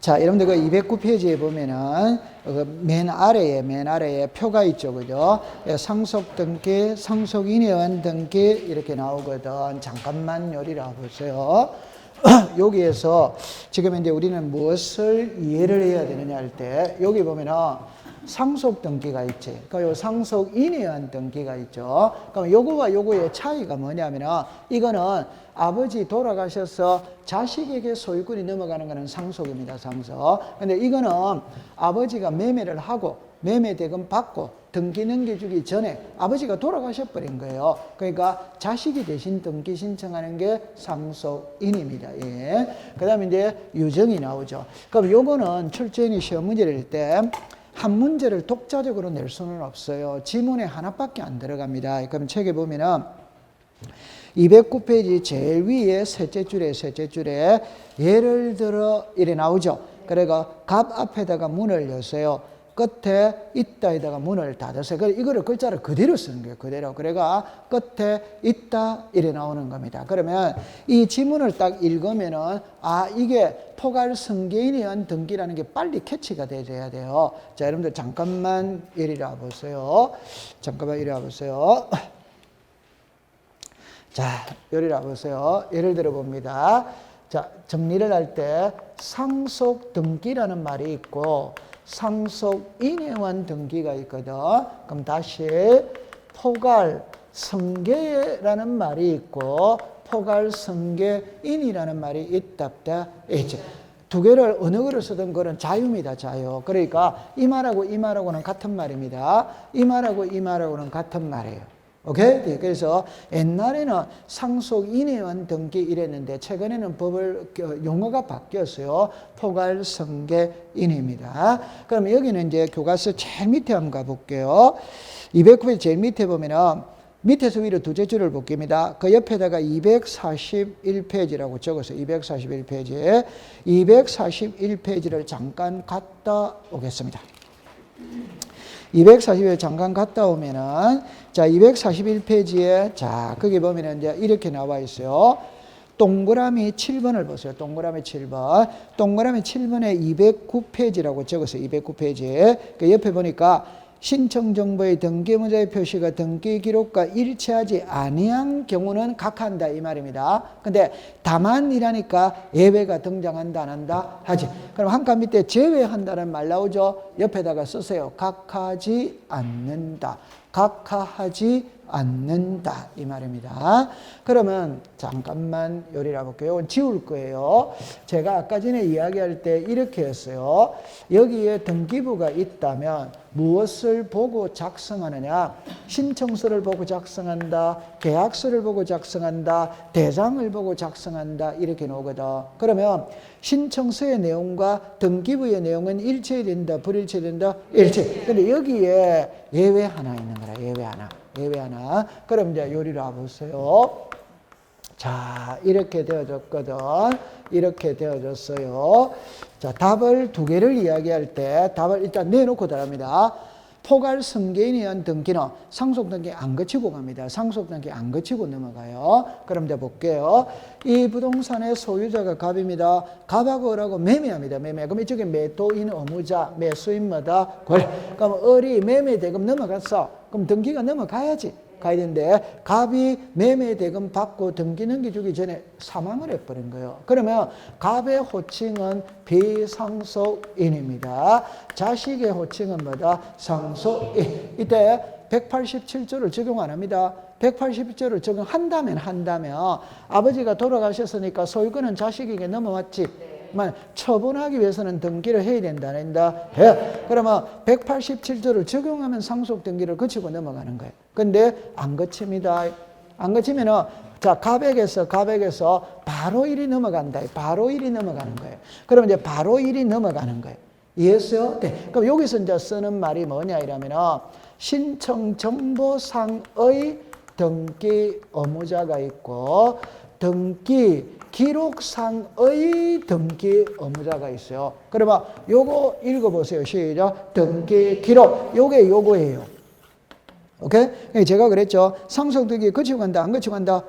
자, 여러분들 그 209페이지에 보면은 맨 아래에 표가 있죠. 그죠? 상속 등기, 상속인회원 등기 이렇게 나오거든. 잠깐만 요리라 보세요. 여기에서 지금 이제 우리는 무엇을 이해를 해야 되느냐 할 때 여기 보면은 상속 등기가 있지. 그러니까 요 상속인회원 등기가 있죠. 그럼 요거와 요거의 차이가 뭐냐면은 이거는 아버지 돌아가셔서 자식에게 소유권이 넘어가는 것은 상속입니다. 상속. 근데 이거는 아버지가 매매를 하고 매매 대금 받고 등기 넘겨주기 전에 아버지가 돌아가셔버린 거예요. 그러니까 자식이 대신 등기 신청하는 게 상속인입니다. 예. 그 다음에 이제 유정이 나오죠. 그럼 요거는 출제인이 시험 문제를 낼 때 한 문제를 독자적으로 낼 수는 없어요. 지문에 하나밖에 안 들어갑니다. 그럼 책에 보면은 209페이지 제일 위에 셋째 줄에 예를 들어 이래 나오죠. 그래가 갑 앞에다가 문을 여세요. 끝에 있다에다가 문을 닫으세요. 이거를 글자를 그대로 쓰는 거예요. 그대로. 그래가 끝에 있다 이래 나오는 겁니다. 그러면 이 지문을 딱 읽으면은 아 이게 포괄 승계인회원 등기라는 게 빨리 캐치가 돼야 돼요. 자, 여러분들 잠깐만 이리라 보세요. 잠깐만 이리라 보세요. 자, 이리라 보세요. 예를 들어 봅니다. 자, 정리를 할 때 상속 등기라는 말이 있고 상속인회원 등기가 있거든. 그럼 다시 포괄 승계라는 말이 있고 포괄 승계인이라는 말이 있답다. 두 개를 어느 거를 쓰든 그건 자유입니다. 자유. 그러니까 이 말하고 이 말하고는 같은 말입니다. 이 말하고 이 말하고는 같은 말이에요. 오케이? 네, 그래서 옛날에는 상속인회원 등기 이랬는데 최근에는 용어가 바뀌었어요. 포괄승계인입니다. 그럼 여기는 이제 교과서 제일 밑에 한번 가볼게요. 209페이지 제일 밑에 보면은 밑에서 위로 두째 줄을 볼게요. 그 옆에다가 241페이지라고 적었어요. 241페이지. 241페이지를 잠깐 갔다 오겠습니다. 241 잠깐 갔다 오면은 자 241페이지에 자 거기 보면은 이제 이렇게 나와 있어요. 동그라미 7번을 보세요. 동그라미 7번. 동그라미 7번에 209페이지라고 적었어요. 209페이지. 그 옆에 보니까 신청 정보의 등기 문자의 표시가 등기 기록과 일치하지 아니한 경우는 각하한다 이 말입니다. 근데 다만이라니까 예외가 등장한다 안 한다 하지. 그럼 한 칸 밑에 제외한다는 말 나오죠. 옆에다가 쓰세요. 각하지 않는다. 각하하지 않는다 이 말입니다. 그러면 잠깐만 요리라 볼게요. 지울 거예요. 제가 아까 전에 이야기할 때 이렇게 했어요. 여기에 등기부가 있다면 무엇을 보고 작성하느냐? 신청서를 보고 작성한다. 계약서를 보고 작성한다. 대장을 보고 작성한다. 이렇게 나오거든. 그러면 신청서의 내용과 등기부의 내용은 일치된다. 불일치된다. 일치. 근데 여기에 예외 하나 있는 거라. 예외 하나. 예외 하나. 그럼 이제 요리를 와보세요. 자, 이렇게 되어졌거든. 이렇게 되어졌어요. 자, 답을 두 개를 이야기할 때 답을 일단 내놓고 들어갑니다. 포괄 승계인회원 등기는 상속 등기 안 거치고 갑니다. 상속 등기 안 거치고 넘어가요. 그럼 이제 볼게요. 이 부동산의 소유자가 갑입니다. 갑하고 을하고 매매합니다. 매매. 그럼 이쪽에 매도인 의무자, 매수인마다 권. 그럼 을이 매매 대금 넘어갔어. 그럼 등기가 넘어가야지. 가야 되는데 갑이 매매 대금 받고 등기 넘겨주기 전에 사망을 해버린 거예요. 그러면 갑의 호칭은 비상속인입니다. 자식의 호칭은 뭐다? 상속인. 이때 187조를 적용 안 합니다. 187조를 적용한다면 아버지가 돌아가셨으니까 소유권은 자식에게 넘어왔지. 처분하기 위해서는 등기를 해야 된다, 안 된다? 해. 그러면 187조를 적용하면 상속 등기를 거치고 넘어가는 거예요. 근데 안 거칩니다. 안 거치면은 자, 갑액에서 바로 1이 넘어간다. 바로 1이 넘어가는 거예요. 그러면 이제 바로 1이 넘어가는 거예요. 이해했어요? 네. 그럼 여기서 이제 쓰는 말이 뭐냐 이러면은 신청 정보상의 등기 의무자가 있고 등기 기록상의 등기 의무자가 있어요. 그러면 요거 읽어보세요. 시작. 등기 기록. 요게 요거예요. 오케이? 제가 그랬죠. 상속 등기 거치고 간다, 안 거치고 간다?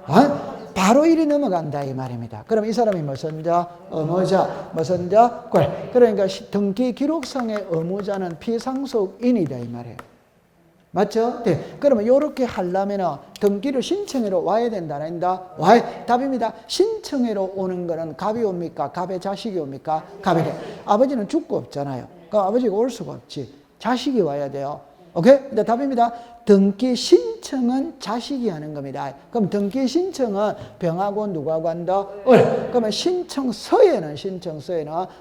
바로 일이 넘어간다 이 말입니다. 그럼 이 사람이 무슨 자? 의무자. 무슨 자? 꼴. 그러니까 등기 기록상의 의무자는 피상속인이다 이 말이에요. 맞죠? 네. 그러면 이렇게 하려면 등기를 신청해로 와야 된다, 안 된다? 와야. 답입니다. 신청해로 오는 거는 갑이 옵니까? 갑의 자식이 옵니까? 갑이 돼. 아버지는 죽고 없잖아요. 그럼 아버지가 올 수가 없지. 자식이 와야 돼요. 오케이? 근데 답입니다. 등기 신청은 자식이 하는 겁니다. 그럼 등기 신청은 병하고 누가 한다? 그러면 신청서에는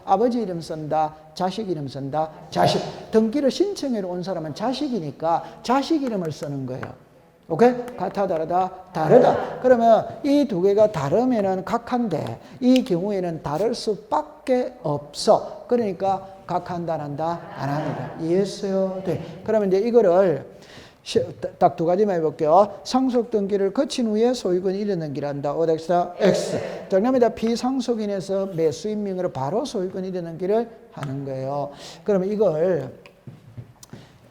아버지 이름 쓴다, 자식 이름 쓴다, 자식. 등기를 신청해로 온 사람은 자식이니까 자식 이름을 쓰는 거예요. 오케이? 같아, 다르다? 다르다. 그러면 이 두 개가 다르면은 각한데 이 경우에는 다를 수밖에 없어. 그러니까 각한다, 안 한다? 안 합니다. 이해했어요? 네. 그러면 이제 이거를 딱 두 가지만 해볼게요. 상속 등기를 거친 후에 소유권이 일어넘기란다. 오덱스다 X. 정답입니다. 비상속인에서 매수인 명의로 바로 소유권 일어넘기를 하는 거예요. 그러면 이걸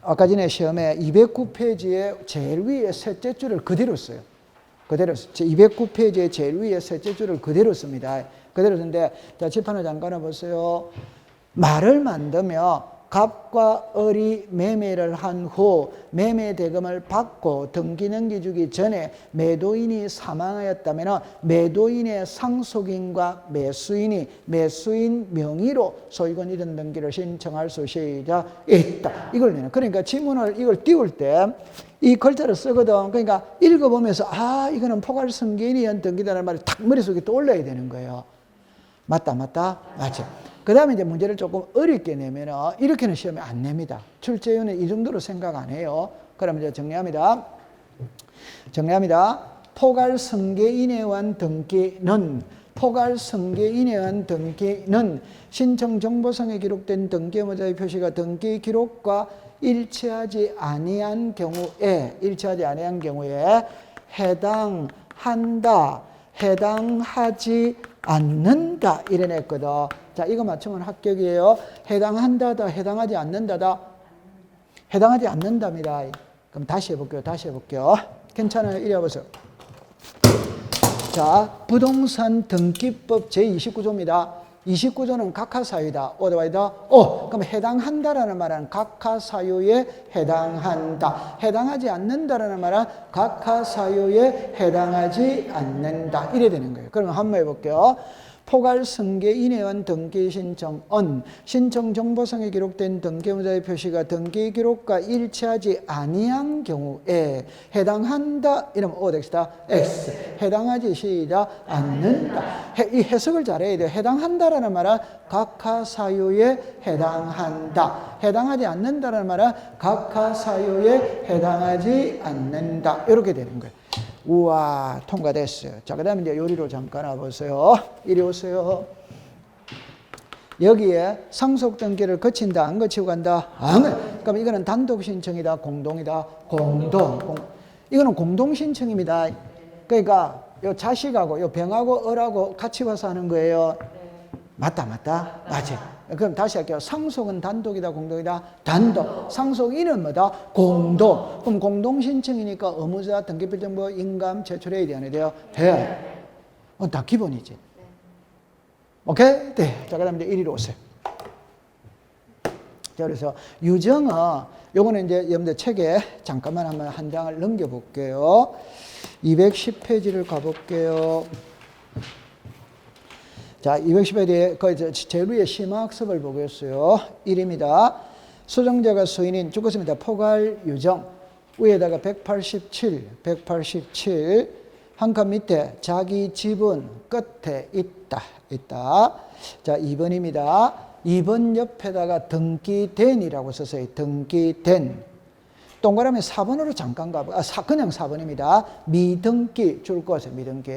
아까 전에 시험에 209페이지에 제일 위에 셋째 줄을 그대로 써요. 그대로 209페이지에 제일 위에 셋째 줄을 그대로 씁니다. 그대로 쓰는데 자, 칠판을 잠깐 보세요. 말을 만들며 갑과 을이 매매를 한 후 매매 대금을 받고 등기 넘겨주기 전에 매도인이 사망하였다면 매도인의 상속인과 매수인이 매수인 명의로 소유권 이전 등기를 신청할 수 있다. 이걸 내는. 그러니까 지문을 이걸 띄울 때 이 글자를 쓰거든. 그러니까 읽어보면서 아 이거는 포괄승계인이 연 등기다라는 말이 탁 머릿속에 떠올라야 되는 거예요. 맞다. 맞죠. 그 다음에 이제 문제를 조금 어렵게 내면은 이렇게는 시험에 안 냅니다. 출제위원회 이 정도로 생각 안 해요. 그러면 이제 정리합니다. 포괄승계인에 의한 등기는 신청정보상에 기록된 등기의무자의 표시가 등기 기록과 일치하지 아니한 경우에 해당하지 않는다 이래냈거든. 자, 이거 맞추면 합격이에요. 해당한다다, 해당하지 않는다다. 해당하지 않는답니다. 그럼 다시 해볼게요. 괜찮아요? 이리 와보세요. 자, 부동산 등기법 제29조입니다. 29조는 각하사유이다. 오더와이다. 그럼 해당한다라는 말은 각하사유에 해당한다. 해당하지 않는다라는 말은 각하사유에 해당하지 않는다. 이래 되는 거예요. 그러면 한번 해볼게요. 포괄승계인에 의한 등기신청은 신청정보상에 기록된 등기의무자의 표시가 등기기록과 일치하지 아니한 경우에 해당한다. 이러면 오덱스다 X. 해당하지 시작 않는다. 이 해석을 잘해야 돼요. 해당한다라는 말은 각하사유에 해당한다. 해당하지 않는다라는 말은 각하사유에 해당하지 않는다. 이렇게 되는 거예요. 우와, 통과됐어요. 자, 그 다음에 이제 요리로 잠깐 와보세요. 이리 오세요. 여기에 상속 등기를 거친다, 안 거치고 간다? 그럼 이거는 단독 신청이다, 공동이다? 공동. 이거는 공동 신청입니다. 그러니까 요 자식하고 요 병하고 을하고 같이 와서 하는 거예요. 맞다. 맞지. 그럼 다시 할게요. 상속은 단독이다, 공동이다? 단독. 상속인은 뭐다? 공동. 그럼 공동신청이니까 의무자, 등기필정보, 인감 제출해야 돼, 안 해야 돼요? 돼요. 다 기본이지. 오케이? 네. 자, 그 다음에 이제 이리로 오세요. 자, 그래서 유정은, 요거는 이제 여러분들 책에 잠깐만 한번 한 장을 넘겨볼게요. 210페이지를 가볼게요. 자, 210페이지에 제일 위에 심화학습을 보겠어요. 1입니다. 수정자가 수인인 죽었습니다. 포괄유정. 위에다가 187. 한 칸 밑에 자기 지분 끝에 있다. 자, 2번입니다. 2번 옆에다가 등기된이라고 썼어요. 등기된. 동그라미 4번으로 잠깐 그냥 4번입니다. 미등기 줄 것은 미등기.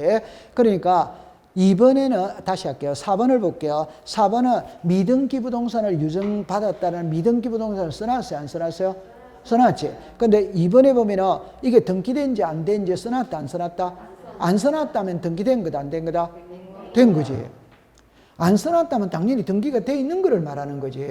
그러니까 2번에는 다시 할게요. 4번을 볼게요. 4번은 미등기 부동산을 유증받았다는 미등기 부동산을 써놨어요? 안 써놨어요? 써놨지. 근데 2번에 보면은 이게 등기된지 안 된지 써놨다, 안 써놨다? 안 써놨다면 등기된 거다, 안 된 거다? 된 거지. 안 써놨다면 당연히 등기가 돼 있는 거를 말하는 거지.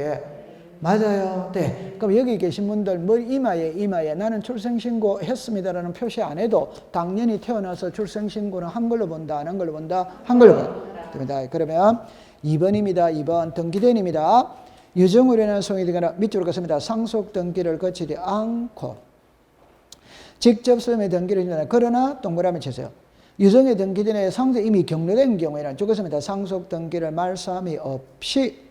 맞아요. 네. 그럼 여기 계신 분들 머리 이마에 나는 출생신고 했습니다라는 표시 안 해도 당연히 태어나서 출생신고는 한글로 본다, 안 한글로 본다, 한글로 본다. 그러면 2번입니다. 2번 등기된입니다. 유정으로 인한 소송이 되거나 밑으로 갔습니다. 상속 등기를 거치지 않고 직접 소유의 등기를 인하여 그러나 동그라미 치세요. 유정의 등기전에 상속 이미 경로된 경우에는 죽었습니다. 상속 등기를 말소함이 없이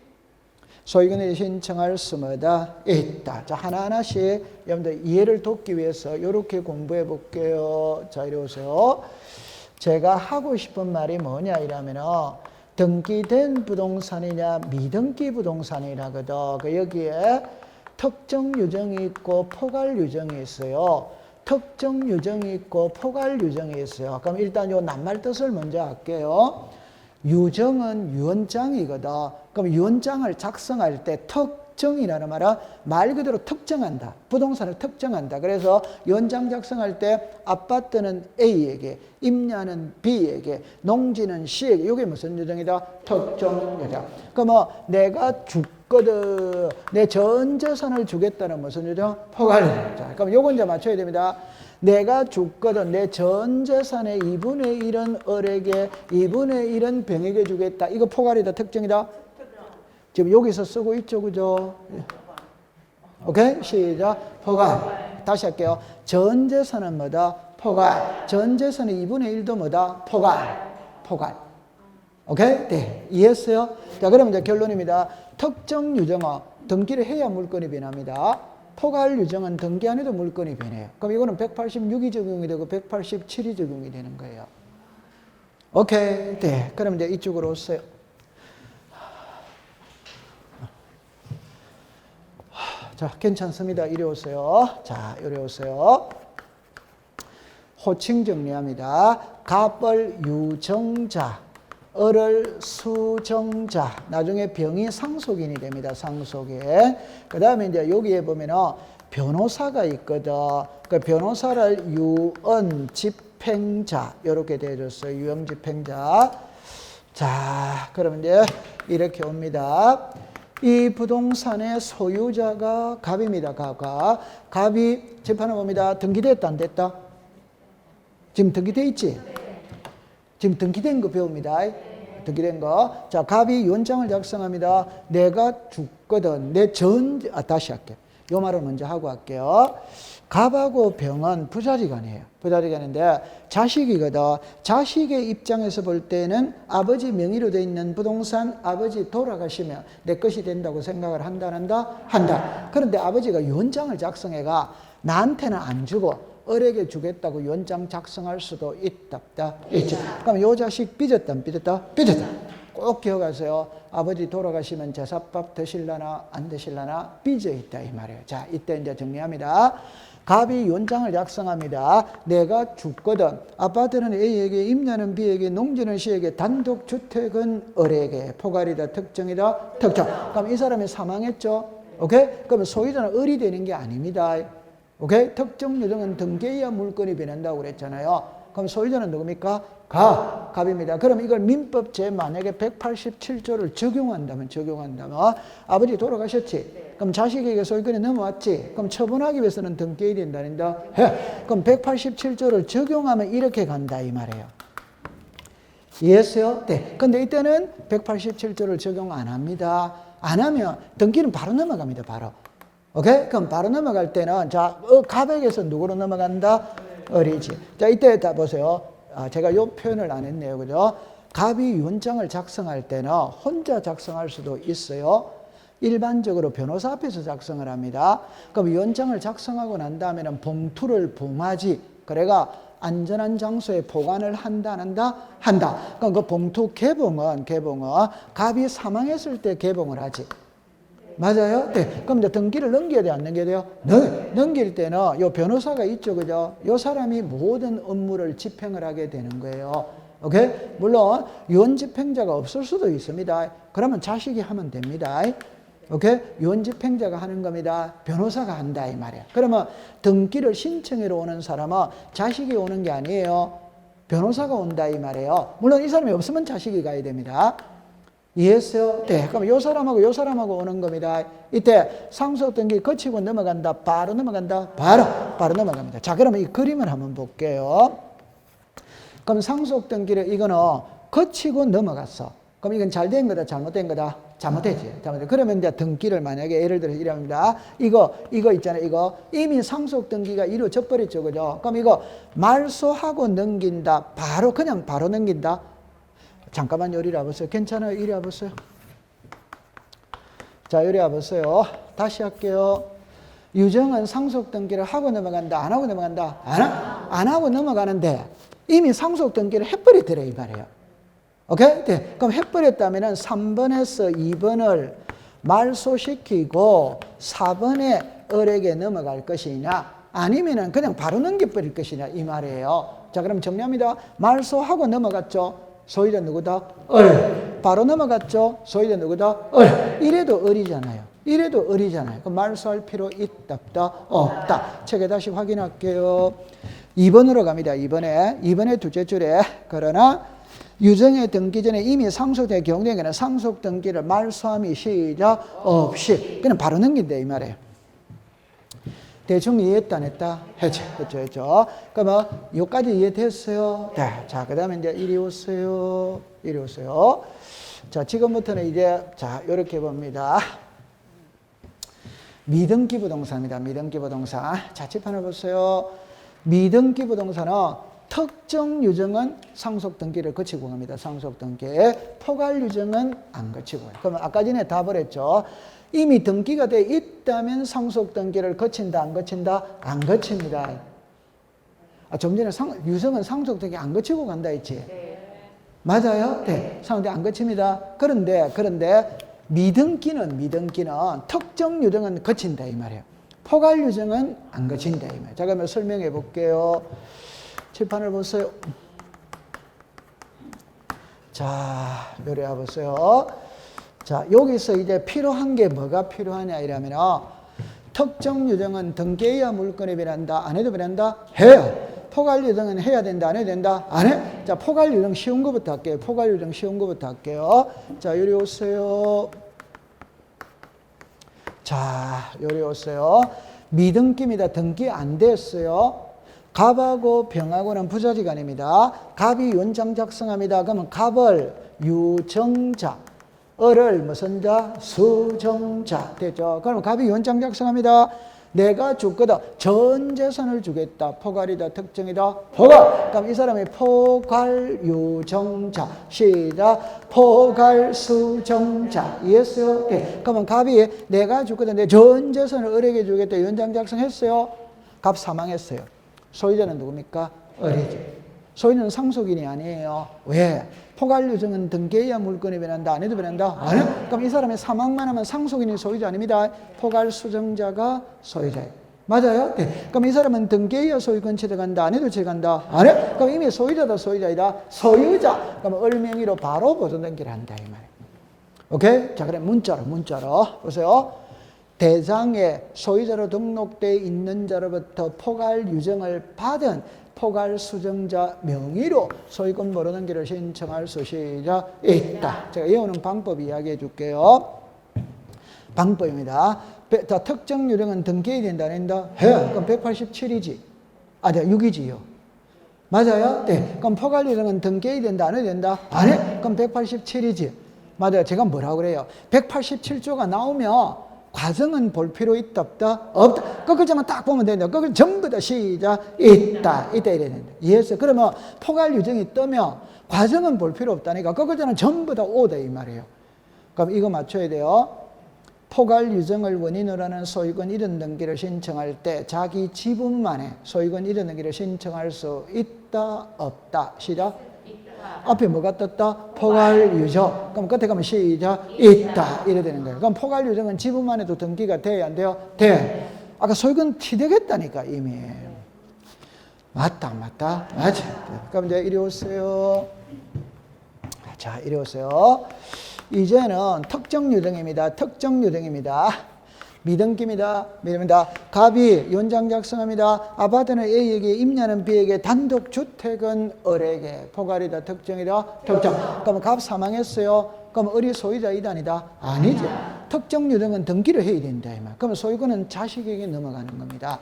소유권을 신청할 수마다 있다. 자, 하나하나씩 여러분들 이해를 돕기 위해서 이렇게 공부해 볼게요. 자, 이리 오세요. 제가 하고 싶은 말이 뭐냐 이러면은 등기된 부동산이냐 미등기 부동산이라거든. 그 여기에 특정 유정이 있고 포괄 유정이 있어요. 특정 유정이 있고 포괄 유정이 있어요. 그럼 일단 요 낱말 뜻을 먼저 할게요. 유정은 유언장이거든. 그럼 유언장을 작성할 때 특정이라는 말은 말 그대로 특정한다. 부동산을 특정한다. 그래서 유언장 작성할 때 아파트는 A에게, 임야는 B에게, 농지는 C에게. 이게 무슨 유정이다? 특정 유정. 그럼 내가 죽거든. 내 전 재산을 주겠다는 무슨 유정? 포괄 유정. 자, 그럼 요건 이제 맞춰야 됩니다. 내가 죽거든 내 전 재산의 2분의 1은 을에게 2분의 1은 병에게 주겠다. 이거 포괄이다 특정이다? 지금 여기서 쓰고 있죠. 그죠? 오케이? 시작. 포괄. 다시 할게요. 전 재산은 뭐다? 포괄. 전 재산의 2분의 1도 뭐다? 포괄. 포괄. 오케이? 네. 이해했어요? 자, 그러면 이제 결론입니다. 특정 유정은 등기를 해야 물건이 변합니다. 포괄 유정은 등기 안 해도 물건이 변해요. 그럼 이거는 186이 적용이 되고 187이 적용이 되는 거예요. 오케이. 네. 그럼 이제 이쪽으로 오세요. 자, 괜찮습니다. 이리 오세요. 자, 이리 오세요. 호칭 정리합니다. 갑을 유정자, 을을 수정자. 나중에 병이 상속인이 됩니다. 상속인. 그 다음에 이제 여기에 보면은 변호사가 있거든. 그 변호사를 유언 집행자. 이렇게 되어줬어요. 유언 집행자. 자, 그러면 이제 이렇게 옵니다. 이 부동산의 소유자가 갑입니다. 갑이 재판을 봅니다. 등기됐다, 안 됐다? 지금 등기돼 있지? 지금 등기된 거 배웁니다. 등기된 거. 자, 갑이 유언장을 작성합니다. 내가 죽거든. 다시 할게요. 요 말을 먼저 하고 할게요. 갑하고 병은 부자지간이에요. 부자지간인데 자식이거든. 자식의 입장에서 볼 때는 아버지 명의로 돼 있는 부동산 아버지 돌아가시면 내 것이 된다고 생각을 한다, 안 한다? 한다. 그런데 아버지가 유언장을 작성해가 나한테는 안 주고 을에게 주겠다고 유언장 작성할 수도 있다. 있죠. 그럼 요 자식 삐졌다, 안 삐졌다? 삐졌다. 꼭 기억하세요. 아버지 돌아가시면 제사밥 드실라나 안 드실라나 삐져 있다 이 말이에요. 자, 이때 이제 정리합니다. 갑이 유언장을 작성합니다. 내가 죽거든. 아파트는 A에게, 임야는 B에게, 농지는 C에게, 단독주택은 을에게. 포괄이다, 특정이다, 특정. 그럼 이 사람이 사망했죠. 오케이? 그러면 소유자는 을이 되는 게 아닙니다. 오케이? 특정 유정은 등기해야 물건이 변한다고 그랬잖아요. 그럼 소유자는 누굽니까? 갑입니다. 그럼 이걸 민법제 만약에 187조를 적용한다면 아버지 돌아가셨지? 그럼 자식에게 소유권이 넘어왔지? 그럼 처분하기 위해서는 등기해야 된다는다. 그럼 187조를 적용하면 이렇게 간다 이 말이에요. 이해했어요? 네. 근데 이때는 187조를 적용 안 합니다. 안 하면 등기는 바로 넘어갑니다. 바로. 오케이? 그럼 바로 넘어갈 때는 자, 갑에게서 누구로 넘어간다? 을이지. 자, 이때 다 보세요. 제가 요 표현을 안 했네요. 그죠? 갑이 유언장을 작성할 때는 혼자 작성할 수도 있어요. 일반적으로 변호사 앞에서 작성을 합니다. 그럼 유언장을 작성하고 난 다음에는 봉투를 봉하지. 그래가 안전한 장소에 보관을 한다, 안 한다? 한다. 그럼 그 봉투 개봉은 갑이 사망했을 때 개봉을 하지. 맞아요? 네. 그럼 이제 등기를 넘겨야 돼요? 안 넘겨야 돼요? 넘길 때는 요 변호사가 있죠. 그죠? 요 사람이 모든 업무를 집행을 하게 되는 거예요. 오케이? 물론, 유언 집행자가 없을 수도 있습니다. 그러면 자식이 하면 됩니다. 오케이? 유언 집행자가 하는 겁니다. 변호사가 한다, 이 말이야. 그러면 등기를 신청하러 오는 사람은 자식이 오는 게 아니에요. 변호사가 온다, 이 말이에요. 물론 이 사람이 없으면 자식이 가야 됩니다. 이해했어요? 네. 그럼 요 사람하고 오는 겁니다. 이때 상속등기 거치고 넘어간다. 바로 넘어간다. 바로 넘어갑니다. 자, 그러면 이 그림을 한번 볼게요. 그럼 상속등기를 이거는 거치고 넘어갔어. 그럼 이건 잘 된 거다, 잘못된 거다? 잘못되지. 잘못돼. 그러면 이제 등기를 만약에 예를 들어서 이랍니다. 이거 있잖아요. 이거 이미 상속등기가 이루어져 버렸죠. 그죠? 그럼 이거 말소하고 넘긴다. 그냥 바로 넘긴다. 잠깐만 요리 와보세요. 괜찮아요? 이리 와보세요. 자, 요리 와보세요. 다시 할게요. 유정은 상속등기를 하고 넘어간다. 안 하고 넘어간다. 안 하고 넘어가는데 이미 상속등기를 해버리더래 이 말이에요. 오케이? 네. 그럼 해버렸다면 3번에서 2번을 말소시키고 4번에 을에게 넘어갈 것이냐 아니면 그냥 바로 넘겨버릴 것이냐 이 말이에요. 자, 그럼 정리합니다. 말소하고 넘어갔죠. 소유자 누구다? 을. 바로 넘어갔죠. 소유자 누구다? 을. 이래도 을이잖아요. 그럼 말소할 필요 있다 없다? 없다. 책에 다시 확인할게요. 2번으로 갑니다. 2번에 둘째 줄에 그러나 유정의 등기 전에 이미 상속된 경우에는 상속 등기를 말소함이 시작 없이 그냥 바로 넘긴다 이 말이에요. 대충 이해했다 안 했다? 했죠. 그러면 여기까지 이해됐어요? 네. 자, 그 다음에 이제 이리 오세요. 자, 지금부터는 이제 자, 요렇게 봅니다. 미등기 부동산입니다. 미등기 부동산. 자, 칠판을 보세요. 미등기 부동산은 특정 유정은 상속 등기를 거치고 갑니다. 상속 등기. 포괄 유정은 안 거치고. 그러면 아까 전에 답을 했죠. 이미 등기가 돼 있다면 상속 등기를 거친다, 안 거친다? 안 거칩니다. 좀 전에 유정은 상속 등기 안 거치고 간다 했지? 네. 맞아요? 네. 상속 등기 안 거칩니다. 그런데 미등기는 특정 유정은 거친다 이 말이에요. 포괄 유정은 안 거친다 이 말이에요. 자, 그러면 설명해 볼게요. 칠판을 보세요. 자, 요리 와보세요. 자, 여기서 이제 필요한 게 뭐가 필요하냐 이러면 특정 유정은 등기해야 물건이 변한다. 안 해도 변한다? 해요. 포괄 유정은 해야 된다. 안 해도 된다? 안 해? 자, 포괄 유정 쉬운 거부터 할게요. 자, 요리 오세요. 자, 요리 오세요. 미등기입니다. 등기 안 됐어요. 갑하고 병하고는 부자지간입니다. 갑이 연장 작성합니다. 그러면 갑을 유정자, 을을 무슨 자? 수정자. 됐죠? 그러면 갑이 연장 작성합니다. 내가 줄 거다. 전 재산을 주겠다. 포괄이다. 특정이다. 포괄. 그럼 이 사람이 포괄 유정자. 시작. 포괄 수정자. 이해했어요? 네. 그러면 갑이 내가 줄 거다. 내 전 재산을 을에게 주겠다. 연장 작성했어요. 갑 사망했어요. 소유자는 누굽니까? 을이지. 소유는 상속인이 아니에요. 왜? 포괄 유정은 등기해야 물건이 변한다. 안 해도 변한다? 안 해? 그럼 이 사람이 사망만 하면 상속인이 소유자 아닙니다. 포괄 수정자가 소유자예요. 맞아요? 네. 그럼 이 사람은 등기해야 소유권 취득한다. 안 해도 취득한다? 안 해? 그럼 이미 소유자다, 소유자이다? 소유자. 그럼 을 명의로 바로 보존등기를 한다. 이 말이에요. 오케이? 자, 그럼 문자로. 보세요. 대장에 소유자로 등록되어 있는 자로부터 포괄 유정을 받은 포괄 수정자 명의로 소유권 모르는기를 신청할 수 있다. 제가 이거는 방법 이야기해 줄게요. 방법입니다. 특정 유정은 등기해야 된다, 안 된다? 해요. 그럼 187이지. 6이지요. 맞아요? 네. 그럼 포괄 유정은 등기해야 된다, 안 해야 된다? 안 해? 그럼 187이지. 맞아요. 제가 뭐라고 그래요? 187조가 나오면 과정은 볼 필요 있다 없다? 없다. 꺾을자만 딱 보면 된다. 꺾을 전부 다 시작 있다 이래야 된다. 이해했어요? 그러면 포괄 유정이 뜨면 과정은 볼 필요 없다니까 꺾을자는 전부 다 오다 이 말이에요. 그럼 이거 맞춰야 돼요. 포괄 유정을 원인으로 하는 소유권 이전 등기를 신청할 때 자기 지분만의 소유권 이전 등기를 신청할 수 있다 없다? 시작. 앞에 뭐가 떴다? 포괄 유정. 그럼 끝에 가면 시작 있다 이래 되는 거예요. 그럼 포괄 유정은 지분만 해도 등기가 돼야 안 돼요? 돼. 아까 소유권 취득했다니까 이미. 맞다. 맞아. 그럼 이제 이리 오세요. 자, 이리 오세요. 이제는 특정 유정입니다. 미등기입니다. 갑이 연장 작성합니다. 아파트는 A에게, 임야는 B에게, 단독주택은 을에게. 포괄이다, 특정이다, 특정. 그러면 갑 사망했어요. 그럼 을이 소유자이다 아니다? 아니죠. 특정 유정은 등기를 해야 된다. 그러면 소유권은 자식에게 넘어가는 겁니다.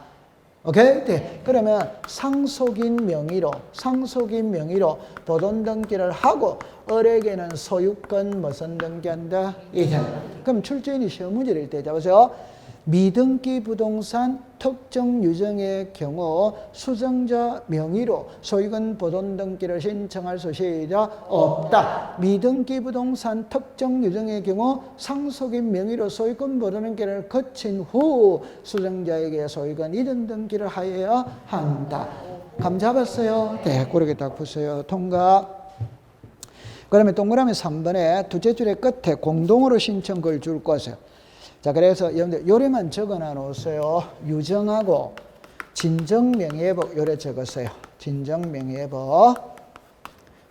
오케이? 네. 그러면 상속인 명의로 보존 등기를 하고 을에게는 소유권 무슨 등기한다? 그럼 출제인이 시험 문제를 때 잡으세요. 미등기 부동산 특정 유정의 경우 수정자 명의로 소유권 보존 등기를 신청할 수 시작 없다. 미등기 부동산 특정 유정의 경우 상속인 명의로 소유권 보존 등기를 거친 후 수정자에게 소유권 이전 등기를 하여야 한다. 감 잡았어요? 네, 그렇게 딱 보세요. 통과. 그러면 동그라미 3번에 두째 줄의 끝에 공동으로 신청 걸 줄 것이에요. 자, 그래서 여러분들 요래만 적어놔 놓으세요. 유정하고 진정명예법 요래 적었어요. 진정명예법.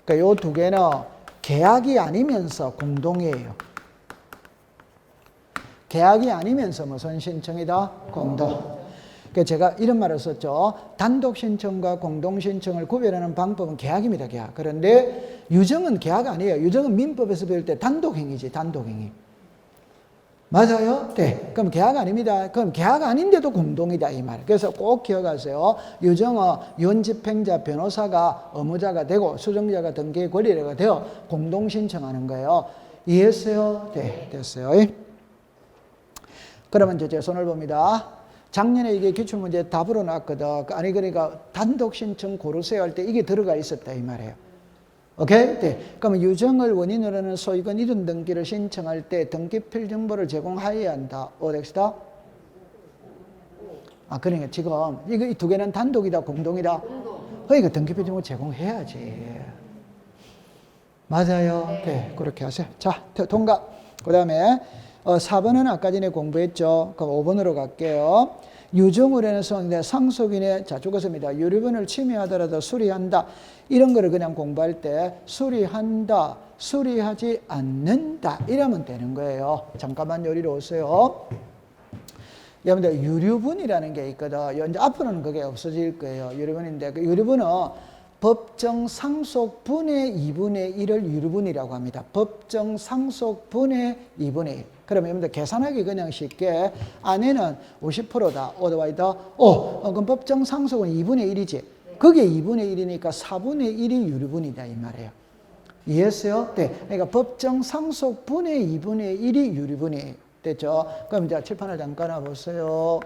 그러니까 요 두 개는 계약이 아니면서 공동이에요. 계약이 아니면서 무슨 신청이다? 공동. 그러니까 제가 이런 말을 썼죠. 단독 신청과 공동 신청을 구별하는 방법은 계약입니다. 계약. 그런데 유정은 계약 아니에요. 유정은 민법에서 배울 때 단독행위지. 단독행위. 맞아요? 네. 그럼 계약 아닙니다. 그럼 계약 아닌데도 공동이다 이 말. 그래서 꼭 기억하세요. 유정은 유언집행자 변호사가 의무자가 되고 수정자가 등기의 권리자가 되어 공동 신청하는 거예요. 이해했어요? 네, 됐어요. 그러면 이제 제 손을 봅니다. 작년에 이게 기출문제 답으로 나왔거든. 아니 그러니까 단독 신청 고르세요 할 때 이게 들어가 있었다 이 말이에요. 오케이? 네. 그러면 유정을 원인으로 하는 소유권 이전 등기를 신청할 때 등기필 정보를 제공하여야 한다. 어떻습니까? 아, 그러니까 지금 이거 이 두 개는 단독이다, 공동이다. 그러니까 등기필 정보 제공해야지. 맞아요. 네, 그렇게 하세요. 자, 통과. 그다음에 4번은 아까 전에 공부했죠. 그럼 5번으로 갈게요. 유정을 해서 상속인의 자 죽었습니다. 유류분을 침해하더라도 수리한다. 이런 거를 그냥 공부할 때 수리한다, 수리하지 않는다 이러면 되는 거예요. 잠깐만 요리로 오세요. 여러분들 유류분이라는 게 있거든. 이제 앞으로는 그게 없어질 거예요. 유류분인데 그 유류분은 법정 상속분의 2분의 1을 유류분이라고 합니다. 법정 상속분의 2분의 1. 그러면 여러분들 계산하기 그냥 쉽게 아내는 50%다. 오더와이더 그럼 법정 상속은 2분의 1이지. 그게 2분의 1이니까 4분의 1이 유류분이다 이 말이에요. 이해했어요? 네. 그러니까 법정 상속분의 2분의 1이 유류분이 됐죠. 그럼 이제 칠판을 잠깐 와보세요.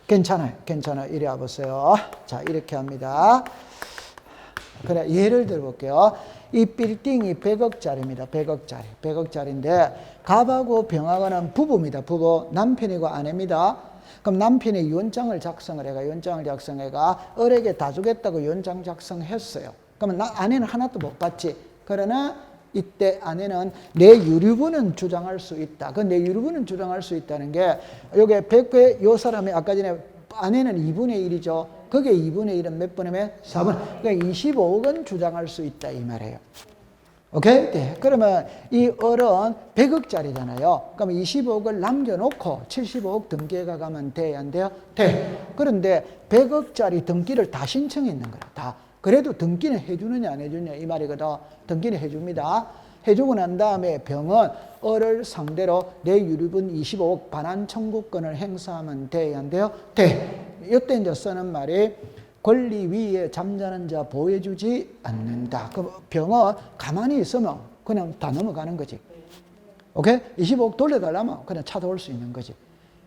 괜찮아요. 이리 와보세요. 자, 이렇게 합니다. 그래, 예를 들어볼게요. 이 빌딩이 100억짜리입니다. 100억짜리인데, 갑하고 병하고는 부부입니다. 부부. 남편이고 아내입니다. 그럼 남편이 유언장을 작성해가 을에게 다 주겠다고 유언장 작성했어요. 그러면 아내는 하나도 못 받지. 그러나 이때 아내는 내 유류분은 주장할 수 있다. 그 내 유류분은 주장할 수 있다는 게 요게 100배 요 사람이 아까 전에 아내는 2분의 1이죠. 그게 2분의 1은 몇 번이면 4분. 그러니까 25억은 주장할 수 있다 이 말이에요. 오케이? 네. 그러면 이 을은 100억짜리잖아요. 그럼 25억을 남겨놓고 75억 등기가 가면 돼야 안 돼요? 돼. 그런데 100억짜리 등기를 다 신청했는 거야. 다. 그래도 등기는 해주느냐 안 해주느냐 이 말이거든. 등기는 해줍니다. 해주고 난 다음에 병은 을을 상대로 내 유류분 25억 반환 청구권을 행사하면 돼야 안 돼요? 돼. 이때 이제 쓰는 말이 권리 위에 잠자는 자 보호해주지 않는다. 그 병은 가만히 있으면 그냥 다 넘어가는 거지. 오케이? 25억 돌려달라면 그냥 찾아올 수 있는 거지.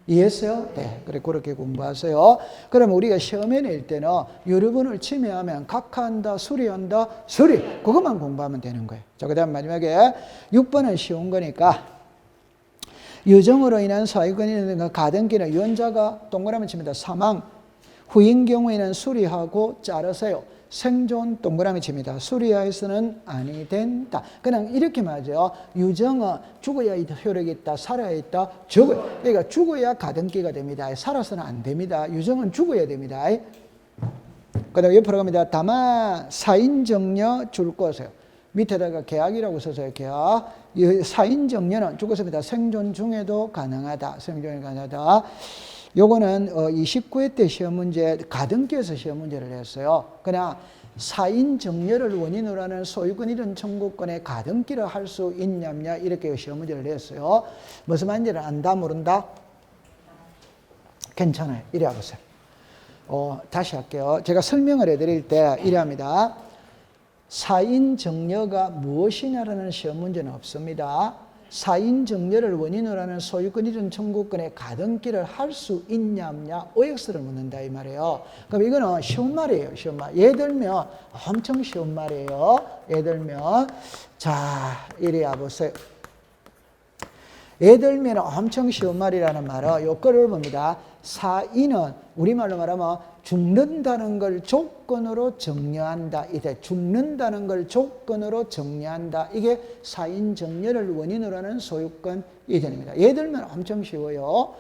이해했어요? 네. 그래, 그렇게 공부하세요. 그러면 우리가 시험에 낼 때는 유류분을 침해하면 각하한다, 수리한다, 수리. 그것만 공부하면 되는 거예요. 자, 그 다음 마지막에 6번은 쉬운 거니까 유정으로 인한 소유권이 있는 가등기는 유언자가 동그라미 칩니다. 사망. 후인 경우에는 수리하고 자르세요. 생존 동그라미 칩니다. 수리하여서는 아니 된다. 그냥 이렇게 말하죠. 유정은 죽어야 효력이 있다. 살아야 있다. 죽어야. 그러니까 죽어야 가등기가 됩니다. 살아서는 안 됩니다. 유정은 죽어야 됩니다. 그 다음에 옆으로 갑니다. 다만 사인정려 줄 것이에요. 밑에다가 계약이라고 써서요. 계약. 사인정려는 죽었습니다. 생존 중에도 가능하다. 생존이 가능하다. 요거는 29회 때 시험 문제 가등기에서 시험 문제를 했어요. 그냥 사인 정렬을 원인으로 하는 소유권 이런 청구권의 가등기를 할 수 있냐 없냐 이렇게 시험 문제를 냈어요. 무슨 말인지를 안다 모른다? 괜찮아요. 이래 보세요. 다시 할게요. 제가 설명을 해드릴 때 이래 합니다. 사인 정렬가 무엇이냐라는 시험 문제는 없습니다. 사인 정렬을 원인으로 하는 소유권 이전 청구권의 가등기를 할 수 있냐 없냐 OX를 묻는다 이 말이에요. 그럼 이거는 쉬운 말이에요. 쉬운 말. 예를 들면 엄청 쉬운 말이에요. 예를 들면 자 이래야 보세요. 예를 들면 엄청 쉬운 말이라는 말은 요거를 봅니다. 사인은 우리말로 말하면 죽는다는 걸 조건으로 정려한다. 이제 죽는다는 걸 조건으로 정려한다. 이게 사인 정렬을 원인으로 하는 소유권 이전입니다. 예를 들면 엄청 쉬워요.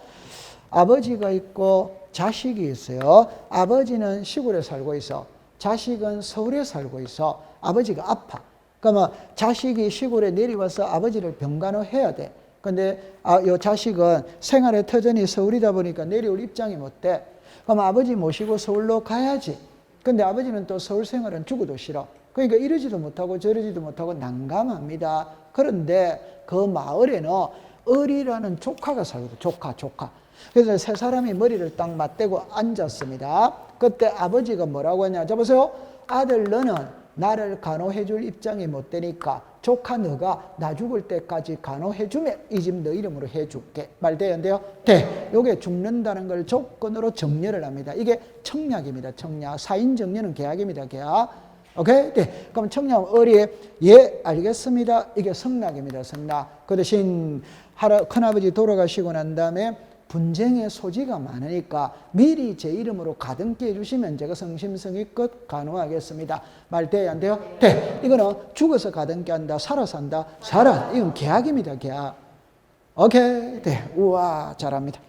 아버지가 있고 자식이 있어요. 아버지는 시골에 살고 있어. 자식은 서울에 살고 있어. 아버지가 아파. 그러면 자식이 시골에 내려와서 아버지를 병간호해야 돼. 근데 요 자식은 생활의 터전이 서울이다 보니까 내려올 입장이 못 돼. 그럼 아버지 모시고 서울로 가야지. 근데 아버지는 또 서울 생활은 죽어도 싫어. 그러니까 이러지도 못하고 저러지도 못하고 난감합니다. 그런데 그 마을에는 을이라는 조카가 살거든. 조카. 그래서 세 사람이 머리를 딱 맞대고 앉았습니다. 그때 아버지가 뭐라고 했냐. 자 보세요. 아들 너는 나를 간호해 줄 입장이 못 되니까 조카 너가 나 죽을 때까지 간호해 주면 이 집 너 이름으로 해줄게. 말 되는데요? 네. 요게 죽는다는 걸 조건으로 정렬을 합니다. 이게 청약입니다. 청약. 사인 정렬은 계약입니다. 계약. 오케이? 네. 그럼 청약 어리 예 알겠습니다. 이게 성낙입니다. 성낙. 그 대신 큰아버지 돌아가시고 난 다음에 분쟁의 소지가 많으니까 미리 제 이름으로 가등기 해주시면 제가 성심성의껏 간호하겠습니다. 말 돼야 안 돼요? 네. 이거는 죽어서 가등기 한다. 살아서 한다. 살아. 이건 계약입니다. 계약. 오케이. 네. 우와. 잘합니다.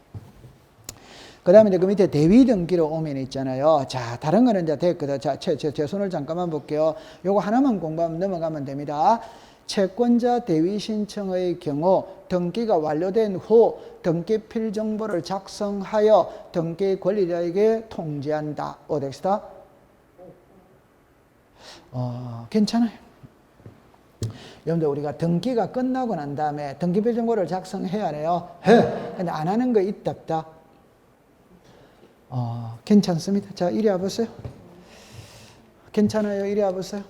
그 다음에 그 밑에 대위 등기로 오면 있잖아요. 자, 다른 거는 이제 됐거든. 자, 제 손을 잠깐만 볼게요. 요거 하나만 공부하면 넘어가면 됩니다. 채권자 대위 신청의 경우 등기가 완료된 후 등기 필정보를 작성하여 등기 권리자에게 통지한다. 어떻습니까? 괜찮아요. 여러분들 우리가 등기가 끝나고 난 다음에 등기 필정보를 작성해야 해요. 해. 근데 안 하는 거 있다 없다? 괜찮습니다. 자, 이리 와보세요. 괜찮아요. 이리 와보세요.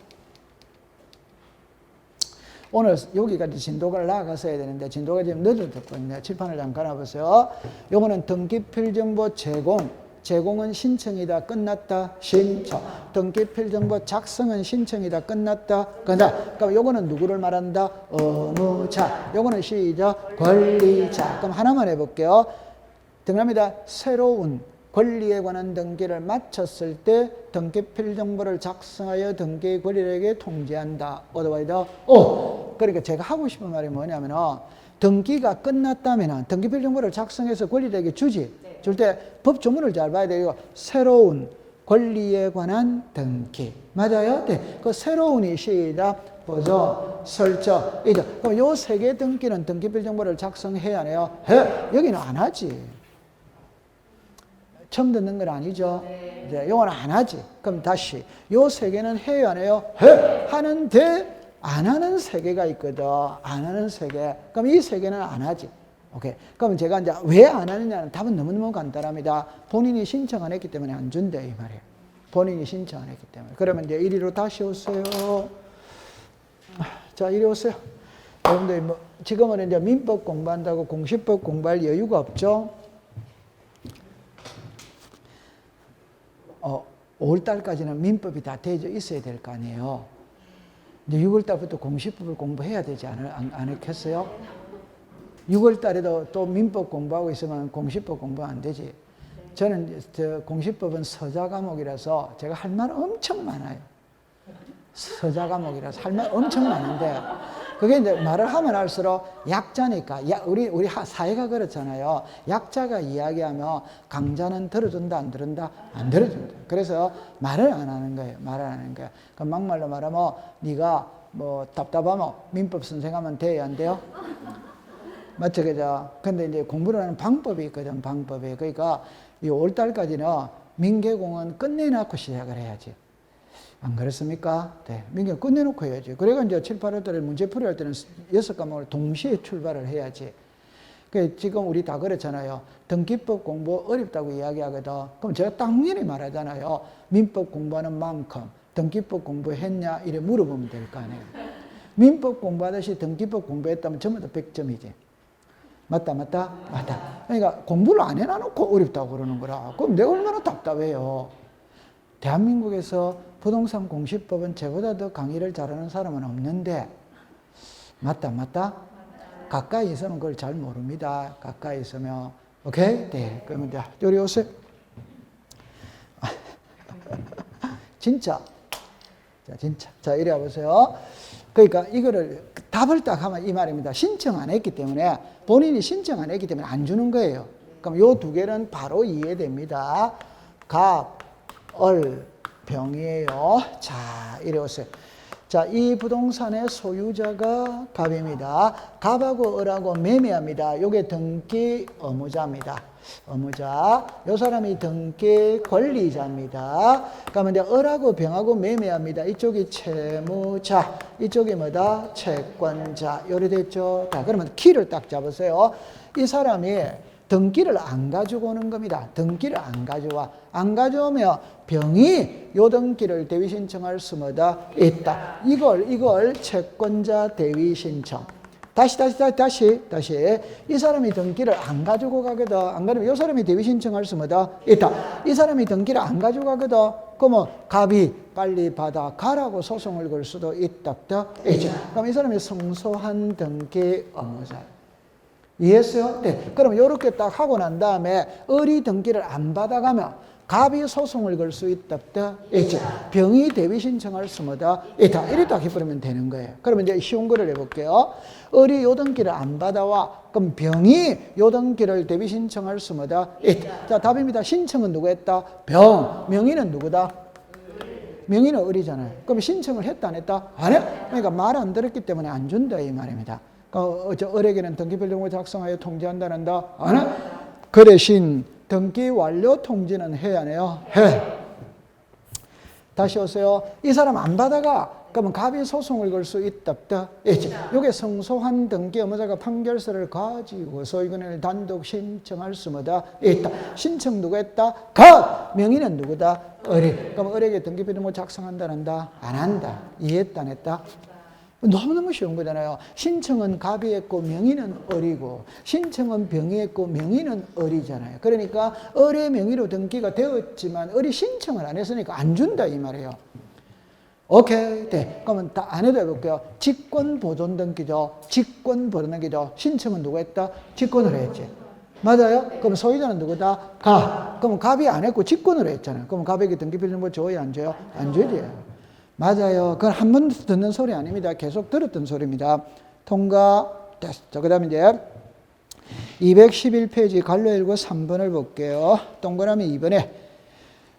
오늘 여기까지 진도가 나아가서 해야 되는데 진도가 지금 늦어졌거든요. 칠판을 잠깐 와보세요. 요거는 등기필정보 제공은 신청이다. 끝났다. 신청. 등기필정보 작성은 신청이다. 끝났다. 그럼 요거는 누구를 말한다? 의무자. 요거는 시작. 권리자. 그럼 하나만 해볼게요. 등랍니다. 새로운 권리에 관한 등기를 마쳤을 때 등기 필정보를 작성하여 등기 권리자에게 통지한다. 어드바이더. 그러니까 제가 하고 싶은 말이 뭐냐면 등기가 끝났다면 등기 필정보를 작성해서 권리자에게 주지. 네. 줄 때 법 조문을 잘 봐야 돼요. 새로운 권리에 관한 등기. 맞아요? 네. 그 새로운이 시작. 보존, 설정. 이죠. 그럼 요 세 개 등기는 등기 필정보를 작성해야 해요. 해. 여기는 안 하지. 처음 듣는 건 아니죠? 네. 이제 요거는 안 하지. 그럼 다시. 요 세 개는 해요, 안 해요? 해! 하는데, 안 하는 세 개가 있거든. 안 하는 세 개. 그럼 이 세 개는 안 하지. 오케이. 그럼 제가 이제 왜 안 하느냐는 답은 너무너무 간단합니다. 본인이 신청 안 했기 때문에 안 준대, 이 말이에요. 본인이 신청 안 했기 때문에. 그러면 이제 이리로 다시 오세요. 자, 이리 오세요. 여러분들, 지금은 이제 민법 공부한다고 공시법 공부할 여유가 없죠? 5월달까지는 민법이 다 되어 있어야 될 거 아니에요. 이제 6월달부터 공시법을 공부해야 되지 않겠어요? 6월달에도 또 민법 공부하고 있으면 공시법 공부 안 되지. 저는 공시법은 서자 과목이라서 제가 할 말 엄청 많아요. 서자 과목이라서 할 말 엄청 많은데 그게 이제 말을 하면 할수록 약자니까. 우리 사회가 그렇잖아요. 약자가 이야기하면 강자는 들어준다, 안 들어준다? 안 들어준다. 그래서 말을 안 하는 거예요. 말을 안 하는 거예요. 그럼 막말로 말하면 네가 뭐 답답하면 민법 선생하면 돼요, 안 돼요? 맞죠, 그죠? 근데 이제 공부를 하는 방법이 있거든, 방법이. 그러니까 이 5월달까지는 민계공은 끝내놓고 시작을 해야지. 안 그렇습니까? 네. 민경 끝내놓고 해야지. 그래가 이제 7, 8월 달에 문제 풀이할 때는 6과목을 동시에 출발을 해야지. 지금 우리 다 그렇잖아요. 등기법 공부 어렵다고 이야기하거든. 그럼 제가 당연히 말하잖아요. 민법 공부하는 만큼 등기법 공부했냐? 이래 물어보면 될 거 아니에요. 민법 공부하듯이 등기법 공부했다면 전부 다 100점이지. 맞다. 그러니까 공부를 안 해놔놓고 어렵다고 그러는 거라. 그럼 내가 얼마나 답답해요. 대한민국에서 부동산 공시법은 저보다 더 강의를 잘하는 사람은 없는데, 맞다? 가까이 있으면 그걸 잘 모릅니다. 가까이 있으면. 오케이? 네. 그러면 이제 요리 오세요. 진짜. 자, 이리 와보세요. 그러니까 이거를 답을 딱 하면 이 말입니다. 신청 안 했기 때문에, 본인이 신청 안 했기 때문에 안 주는 거예요. 그럼 요 두 개는 바로 이해됩니다. 갑, 얼, 병이에요. 자, 이리 오세요. 자, 이 부동산의 소유자가 갑입니다. 갑하고 을하고 매매합니다. 요게 등기 의무자입니다. 의무자. 요 사람이 등기 권리자입니다. 그러면 이제 을하고 병하고 매매합니다. 이쪽이 채무자, 이쪽이 뭐다? 채권자. 요리 됐죠? 자, 그러면 키를 딱 잡으세요. 이 사람이 등기를 안 가지고 오는 겁니다. 등기를 안 가져와. 안 가져오면 병이 요 등기를 대위 신청할 수마다 있다. 이걸 채권자 대위 신청. 다시. 이 사람이 등기를 안 가지고 가거든. 안 가면 요 사람이 대위 신청할 수마다 있다. 이 사람이 등기를 안 가지고 가거든. 그러면 갑이 빨리 받아 가라고 소송을 걸 수도 있다. 그럼 이 사람이 성소한 등기 의무자. 이해했어요? 네. 그럼 이렇게 딱 하고 난 다음에 을이 등기를 안 받아가면 갑이 소송을 걸 수 있다. 있죠. 병이 대위 신청할 수마다 있다. 이렇게 딱 해버리면 되는 거예요. 그러면 이제 쉬운 거를 해볼게요. 을이 요 등기를 안 받아와. 그럼 병이 요 등기를 대위 신청할 수마다 있다. 자, 답입니다. 신청은 누구 했다? 병. 명의는 누구다? 명의는 을이잖아요. 그럼 신청을 했다 안 했다? 안 해. 그러니까 말 안 들었기 때문에 안 준다 이 말입니다. 을에게는 등기필령을 작성하여 통지한다는다? 안 해? 그 대신 등기 완료 통지는 해야 해요? 해. 다시 오세요. 이 사람 안 받아가. 그러면 갑이 소송을 걸 수 있다. 이게 성소한 등기 의무자가 판결서를 가지고서 이거는 단독 신청할 수마다 있다. 신청 누가 했다? 갑! 명의는 누구다? 을이. 그럼 을에게 등기필령을 작성한다는다? 안 한다. 이해했다 안 했다? 너무너무 쉬운 거잖아요. 신청은 갑이 했고 명의는 을이고, 신청은 병이 했고 명의는 을이잖아요. 그러니까 을의 명의로 등기가 되었지만 을이 신청을 안 했으니까 안 준다 이 말이에요. 오케이. 네. 그러면 다 안 해도 해볼게요. 직권보존 등기죠. 직권보존 등기죠. 신청은 누가 했다? 직권을 했지. 맞아요? 그럼 소유자는 누구다? 갑. 그럼 갑이 안 했고 직권을 했잖아요. 그럼 갑에게 등기필령을 줘요? 안 줘요? 안 주지. 맞아요. 그건 한 번 듣는 소리 아닙니다. 계속 들었던 소리입니다. 통과. 됐어. 그 다음에 이제 211페이지 갈로 19 3번을 볼게요. 동그라미 2번에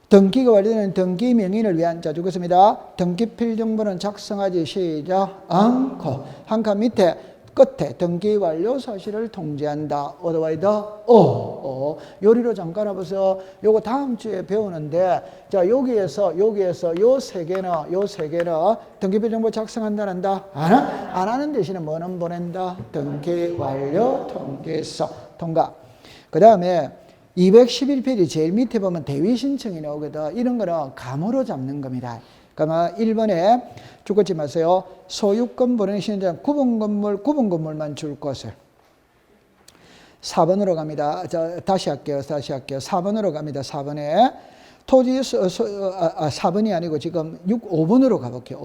등기가 완료되는 등기 명의를 위한 자 주겠습니다. 등기필정본은 작성하지 시작 않고 한 칸 밑에 끝에 등기 완료 사실을 통지한다. 어드바이더 요리로 잠깐 해보세요. 요거 다음 주에 배우는데, 자, 여기에서 요 세 개는 등기필정보 작성한다는다? 안 하는 대신에 뭐는 보낸다? 등기 완료 통지서 통과. 그 다음에 211페이지 제일 밑에 보면 대위 신청이 나오거든. 이런 거는 감으로 잡는 겁니다. 그러면 1번에 죽었지 마세요. 소유권 보내는 신청자 구분 건물만 줄 것을. 4번으로 갑니다. 자, 다시 할게요. 4번으로 갑니다. 4번에 토지 4번이 아니고 지금 5번으로 가볼게요.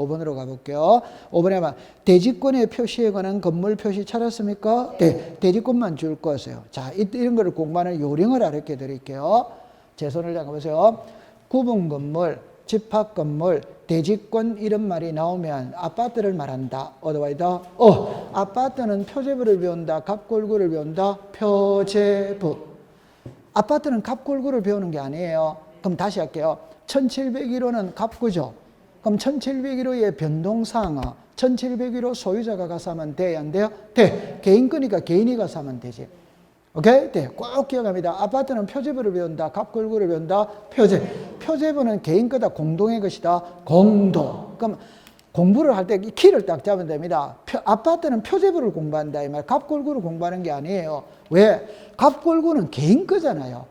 5번에 아마 대지권의 표시에 관한 건물 표시 찾았습니까? 네. 대지권만 줄 것이에요. 자, 이런 거를 공부하는 요령을 알려 드릴게요. 제 손을 잡아보세요. 구분 건물, 집합 건물, 대지권 이런 말이 나오면 아파트를 말한다. 어드바이더. 아파트는 표제부를 배운다. 갑골구를 배운다. 표제부. 아파트는 갑골구를 배우는 게 아니에요. 그럼 다시 할게요. 1701호는 갑구죠. 그럼 1701호의 변동사항, 1701호 소유자가 가서 하면 돼? 안 돼요? 돼. 개인 거니까 개인이 가서 하면 되지. 오케이? 네, 꼭 기억합니다. 아파트는 표제부를 배운다. 갑골구를 배운다. 표제부는 개인 거다. 공동의 것이다. 공동. 그럼 공부를 할 때 키를 딱 잡으면 됩니다. 아파트는 표제부를 공부한다. 이 말. 갑골구를 공부하는 게 아니에요. 왜? 갑골구는 개인 거잖아요.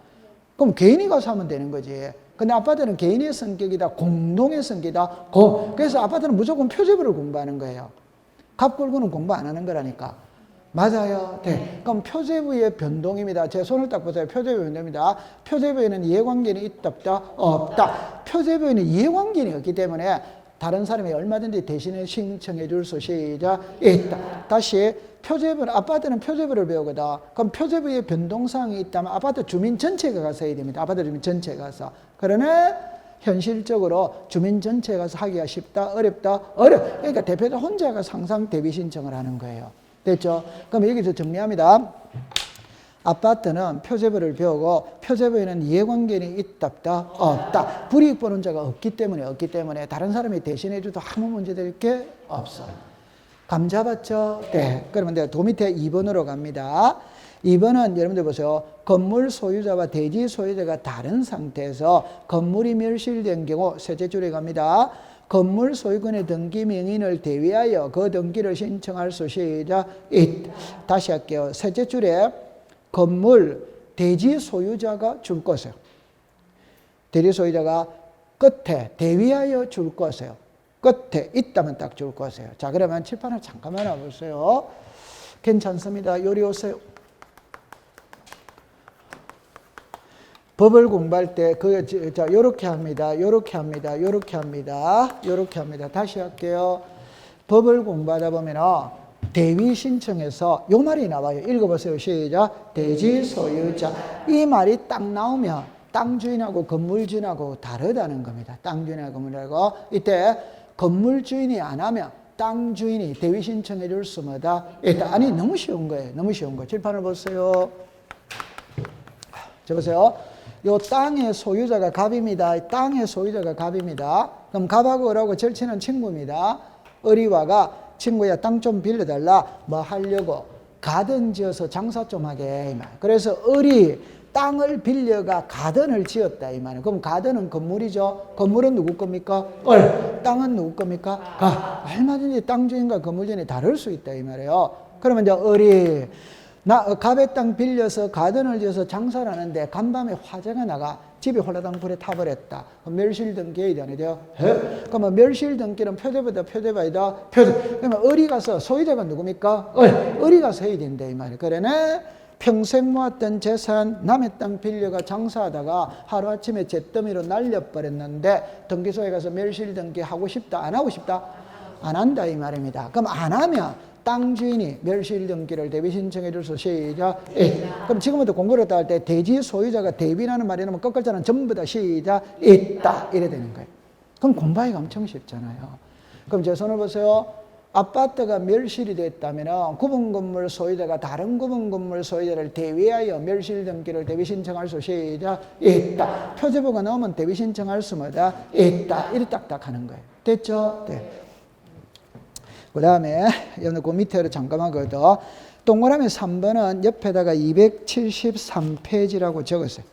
그럼 개인이 가서 하면 되는 거지. 근데 아파트는 개인의 성격이다. 공동의 성격이다. 그래서 아파트는 무조건 표제부를 공부하는 거예요. 갑골구는 공부 안 하는 거라니까. 맞아요. 네. 그럼 표제부의 변동입니다. 제 손을 딱 보세요. 표제부 변동입니다. 표제부에는 이해관계는 있다, 없다? 없다. 표제부에는 이해관계는 없기 때문에 다른 사람이 얼마든지 대신에 신청해 줄 수 시작 있다. 다시 표제부는 아파트는 표제부를 배우거든. 그럼 표제부의 변동사항이 있다면 아파트 주민 전체가 가서 해야 됩니다. 아파트 주민 전체가 가서. 그러나 현실적으로 주민 전체가 가서 하기가 쉽다, 어렵다, 그러니까 대표자 혼자 가서 항상 대비 신청을 하는 거예요. 됐죠? 그럼 여기서 정리합니다. 아파트는 표제부를 배우고 표제부에는 이해관계는 있다, 없다. 불이익 보는 자가 없기 때문에 다른 사람이 대신해 줘도 아무 문제될 게 없어. 감 잡았죠? 네. 그러면 내가 도 밑에 2번으로 갑니다. 2번은 여러분들 보세요. 건물 소유자와 대지 소유자가 다른 상태에서 건물이 멸실된 경우 셋째 줄에 갑니다. 건물 소유권의 등기 명인을 대위하여 그 등기를 신청할 수 시작 있다. 다시 할게요. 셋째 줄에 건물 대지 소유자가 줄 것이에요. 대지 소유자가 끝에 대위하여 줄 것이에요. 끝에 있다면 딱 줄 것이에요. 자, 그러면 칠판을 잠깐만 와보세요. 괜찮습니다. 요리 오세요. 법을 공부할 때, 요렇게 합니다. 요렇게 합니다. 요렇게 합니다. 요렇게 합니다. 다시 할게요. 법을 공부하다 보면, 대위 신청에서 요 말이 나와요. 읽어보세요. 시작. 대지 소유자. 이 말이 딱 나오면 땅 주인하고 건물 주인하고 다르다는 겁니다. 땅 주인하고 건물하고. 이때 건물 주인이 안 하면 땅 주인이 대위 신청해 줄 수마다 있다. 아니, 너무 쉬운 거예요. 너무 쉬운 거. 칠판을 보세요. 자, 보세요. 요 땅의 소유자가 갑입니다. 땅의 소유자가 갑입니다. 그럼 갑하고 을하고 절친한 친구입니다. 을이와가 친구야 땅 좀 빌려달라. 뭐 하려고? 가든 지어서 장사 좀 하게. 이 말. 그래서 을이 땅을 빌려가 가든을 지었다. 이 말이에요. 그럼 가든은 건물이죠. 건물은 누구 겁니까? 을. 땅은 누구 겁니까? 가. 얼마든지 땅 주인과 건물 주인이 다를 수 있다. 이 말이에요. 그러면 이제 을이 갑의 땅 빌려서 가든을 지어서 장사를 하는데 간밤에 화재가 나가 집이 홀라당 불에 타버렸다. 멸실등기해야 되죠. 그러면 멸실등기는 표제부다, 표제부이다, 그러면 을이 가서 소유자가 누굽니까? 을이 가서 해야 된다 이 말이에요. 그러네 평생 모았던 재산 남의 땅 빌려가 장사하다가 하루아침에 잿더미로 날려버렸는데 등기소에 가서 멸실등기 하고 싶다, 안 하고 싶다? 안 한다 이 말입니다. 그럼 안 하면 땅 주인이 멸실등기를 대비 신청해 줄 수 시작. 그럼 지금부터 공부를 할 때 대지 소유자가 대비라는 말이 나오면 끝글자는 전부 다 시작 있다 이래 되는 거예요. 그럼 공부하기가 엄청 쉽잖아요. 그럼 제 손을 보세요. 아파트가 멸실이 됐다면 구분 건물 소유자가 다른 구분 건물 소유자를 대위하여 멸실등기를 대비 신청할 수 시작 있다. 표제부가 나오면 대비 신청할 수마다 있다. 이렇게 딱딱 하는 거예요. 됐죠? 네. 그 다음에 여러분 그 밑에로 잠깐만 그어도 동그라미 3번은 옆에다가 273페이지라고 적었어요.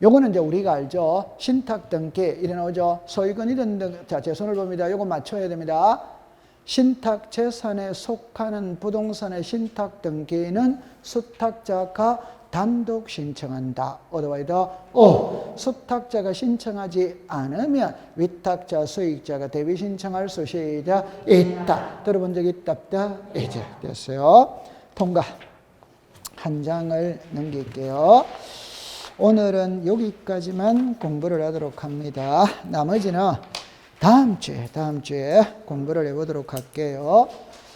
요거는 이제 우리가 알죠. 신탁 등기 이래 나오죠. 소유권이든 등. 자, 제 손을 봅니다. 요거 맞춰야 됩니다. 신탁 재산에 속하는 부동산의 신탁 등기는 수탁자가 단독 신청한다. 어드바이더 오. 수탁자가 신청하지 않으면 위탁자, 수익자가 대비 신청할 수 있다. 들어본 적 있다, 없다? 이제 됐어요. 통과. 한 장을 넘길게요. 오늘은 여기까지만 공부를 하도록 합니다. 나머지는 다음 주에 공부를 해보도록 할게요.